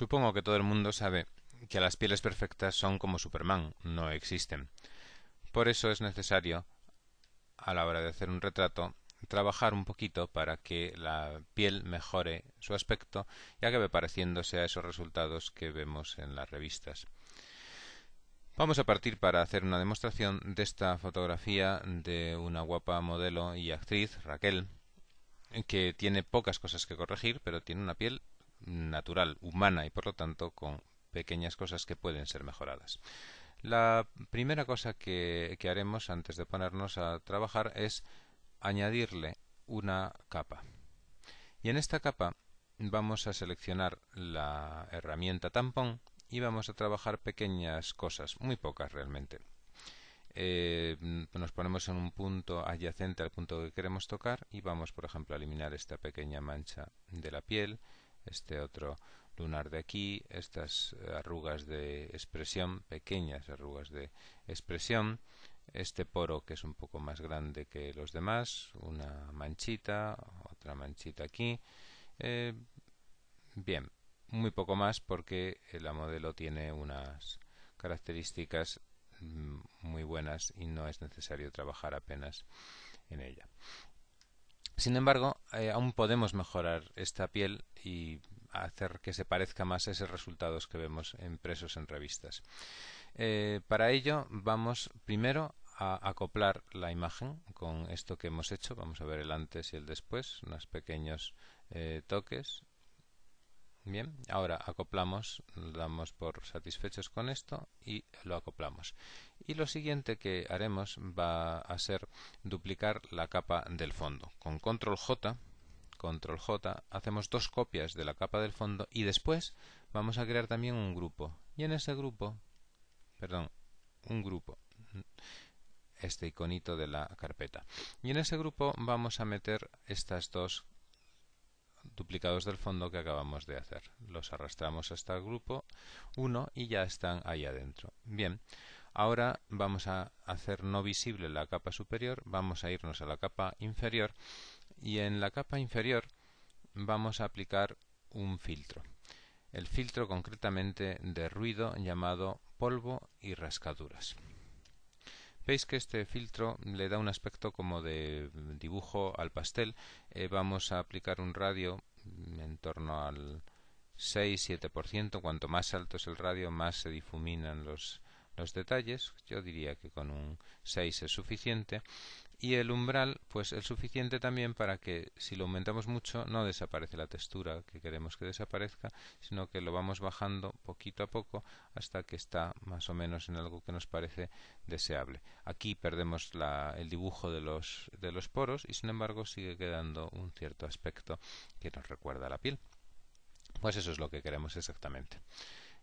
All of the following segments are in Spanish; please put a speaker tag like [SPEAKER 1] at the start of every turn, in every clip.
[SPEAKER 1] Supongo que todo el mundo sabe que las pieles perfectas son como Superman, no existen. Por eso es necesario, a la hora de hacer un retrato, trabajar un poquito para que la piel mejore su aspecto y acabe pareciéndose a esos resultados que vemos en las revistas. Vamos a partir para hacer una demostración de esta fotografía de una guapa modelo y actriz, Raquel, que tiene pocas cosas que corregir, pero tiene una piel natural, humana y por lo tanto con pequeñas cosas que pueden ser mejoradas. La primera cosa que haremos antes de ponernos a trabajar es añadirle una capa. Y en esta capa vamos a seleccionar la herramienta tampón y vamos a trabajar pequeñas cosas, muy pocas realmente. Nos ponemos en un punto adyacente al punto que queremos tocar y vamos, por ejemplo, a eliminar esta pequeña mancha de la piel, este otro lunar de aquí, estas arrugas de expresión, pequeñas arrugas de expresión, este poro que es un poco más grande que los demás, una manchita, otra manchita aquí. Bien, muy poco más porque la modelo tiene unas características muy buenas y no es necesario trabajar apenas en ella. Sin embargo, aún podemos mejorar esta piel y hacer que se parezca más a esos resultados que vemos impresos en revistas. Para ello vamos primero a acoplar la imagen con esto que hemos hecho. Vamos a ver el antes y el después, unos pequeños toques. Bien, ahora acoplamos, damos por satisfechos con esto y lo acoplamos. Y lo siguiente que haremos va a ser duplicar la capa del fondo. Con Control J, hacemos dos copias de la capa del fondo y después vamos a crear también un grupo. Y en ese grupo, este iconito de la carpeta. Y en ese grupo vamos a meter estas dos duplicados del fondo que acabamos de hacer. Los arrastramos hasta el grupo 1 y ya están ahí adentro. Bien, ahora vamos a hacer no visible la capa superior, vamos a irnos a la capa inferior y en la capa inferior vamos a aplicar un filtro. El filtro concretamente de ruido llamado polvo y rascaduras. Veis que este filtro le da un aspecto como de dibujo al pastel. Vamos a aplicar un radio en torno al 6-7%. Cuanto más alto es el radio, más se difuminan los detalles. Yo diría que con un 6 es suficiente. Y el umbral, pues es suficiente también para que si lo aumentamos mucho no desaparece la textura que queremos que desaparezca, sino que lo vamos bajando poquito a poco hasta que está más o menos en algo que nos parece deseable. Aquí perdemos el dibujo de los poros y sin embargo sigue quedando un cierto aspecto que nos recuerda a la piel. Pues eso es lo que queremos exactamente.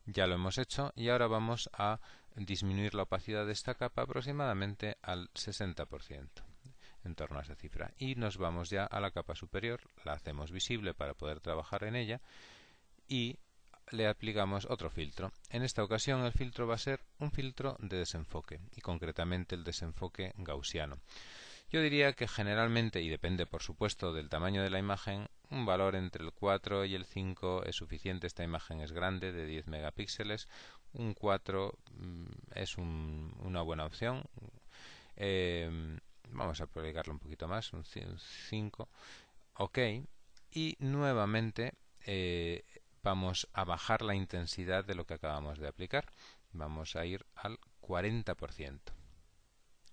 [SPEAKER 1] Ya lo hemos hecho y ahora vamos a disminuir la opacidad de esta capa aproximadamente al 60%, en torno a esa cifra. Y nos vamos ya a la capa superior, la hacemos visible para poder trabajar en ella y le aplicamos otro filtro. En esta ocasión el filtro va a ser un filtro de desenfoque y concretamente el desenfoque gaussiano. Yo diría que generalmente, y depende por supuesto del tamaño de la imagen, un valor entre el 4 y el 5 es suficiente. Esta imagen es grande, de 10 megapíxeles. Un 4 es una buena opción. Vamos a aplicarlo un poquito más, un 5. Ok. Y nuevamente vamos a bajar la intensidad de lo que acabamos de aplicar. Vamos a ir al 40%.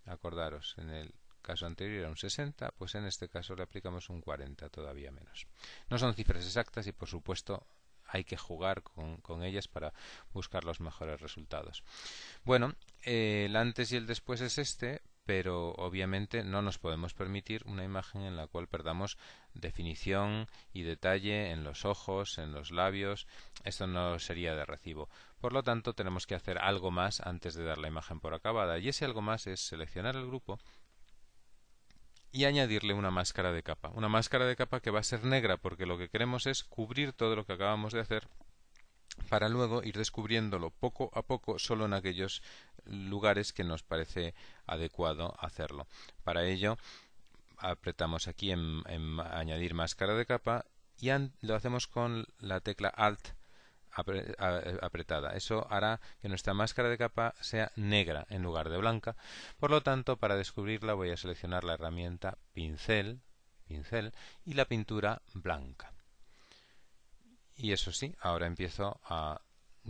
[SPEAKER 1] Acordaros, en el caso anterior era un 60, pues en este caso le aplicamos un 40, todavía menos. No son cifras exactas y por supuesto hay que jugar con ellas para buscar los mejores resultados. Bueno, el antes y el después es este, pero obviamente no nos podemos permitir una imagen en la cual perdamos definición y detalle en los ojos, en los labios. Esto no sería de recibo. Por lo tanto, tenemos que hacer algo más antes de dar la imagen por acabada. Y ese algo más es seleccionar el grupo y añadirle una máscara de capa. Una máscara de capa que va a ser negra porque lo que queremos es cubrir todo lo que acabamos de hacer para luego ir descubriéndolo poco a poco solo en aquellos lugares que nos parece adecuado hacerlo. Para ello apretamos aquí en añadir máscara de capa y lo hacemos con la tecla Alt apretada. Eso hará que nuestra máscara de capa sea negra en lugar de blanca. Por lo tanto, para descubrirla voy a seleccionar la herramienta pincel y la pintura blanca. Y eso sí, ahora empiezo a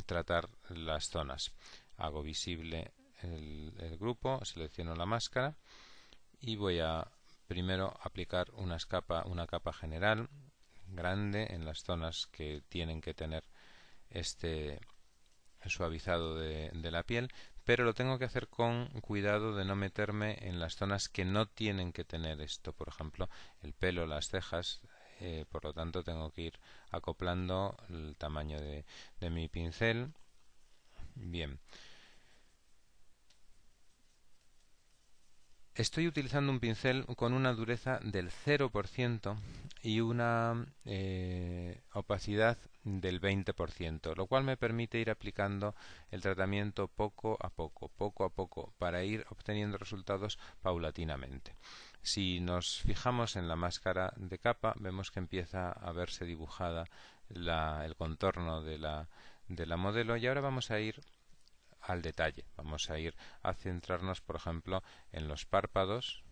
[SPEAKER 1] tratar las zonas. Hago visible el grupo, selecciono la máscara y voy a primero aplicar una capa general grande en las zonas que tienen que tener este suavizado de la piel, pero lo tengo que hacer con cuidado de no meterme en las zonas que no tienen que tener esto, por ejemplo el pelo, las cejas. Por lo tanto tengo que ir acoplando el tamaño de mi pincel. Bien, estoy utilizando un pincel con una dureza del 0% y una opacidad del 20%, lo cual me permite ir aplicando el tratamiento poco a poco, para ir obteniendo resultados paulatinamente. Si nos fijamos en la máscara de capa, vemos que empieza a verse dibujada el contorno de la modelo, y ahora vamos a ir al detalle. Vamos a ir a centrarnos, por ejemplo, en los párpados,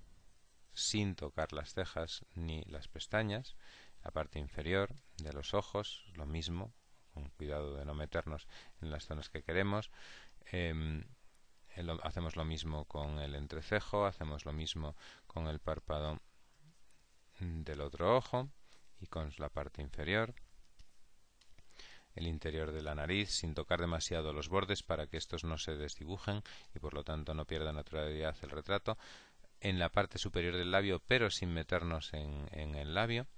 [SPEAKER 1] sin tocar las cejas ni las pestañas, la parte inferior de los ojos, lo mismo, con cuidado de no meternos en las zonas que queremos. Hacemos lo mismo con el entrecejo, hacemos lo mismo con el párpado del otro ojo y con la parte inferior, el interior de la nariz, sin tocar demasiado los bordes para que estos no se desdibujen y por lo tanto no pierda naturalidad el retrato. En la parte superior del labio, pero sin meternos en el labio.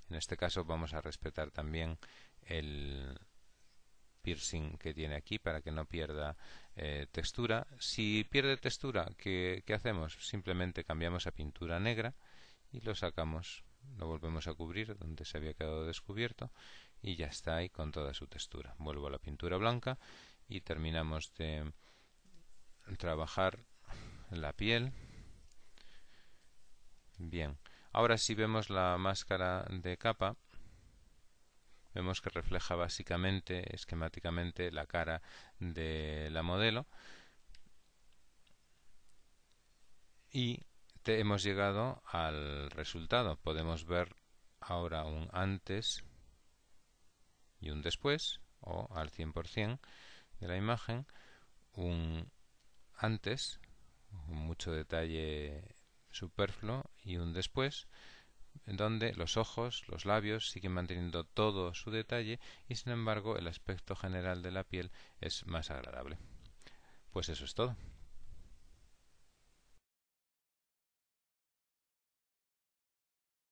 [SPEAKER 1] En este caso vamos a respetar también el piercing que tiene aquí para que no pierda textura. Si pierde textura, ¿qué hacemos? Simplemente cambiamos a pintura negra y lo sacamos, lo volvemos a cubrir donde se había quedado descubierto y ya está ahí con toda su textura. Vuelvo a la pintura blanca y terminamos de trabajar la piel. Bien, ahora si vemos la máscara de capa, vemos que refleja básicamente, esquemáticamente, la cara de la modelo y hemos llegado al resultado. Podemos ver ahora un antes y un después, o al 100% de la imagen, un antes, con mucho detalle superfluo, y un después, en donde los ojos, los labios siguen manteniendo todo su detalle y sin embargo el aspecto general de la piel es más agradable. Pues eso es todo.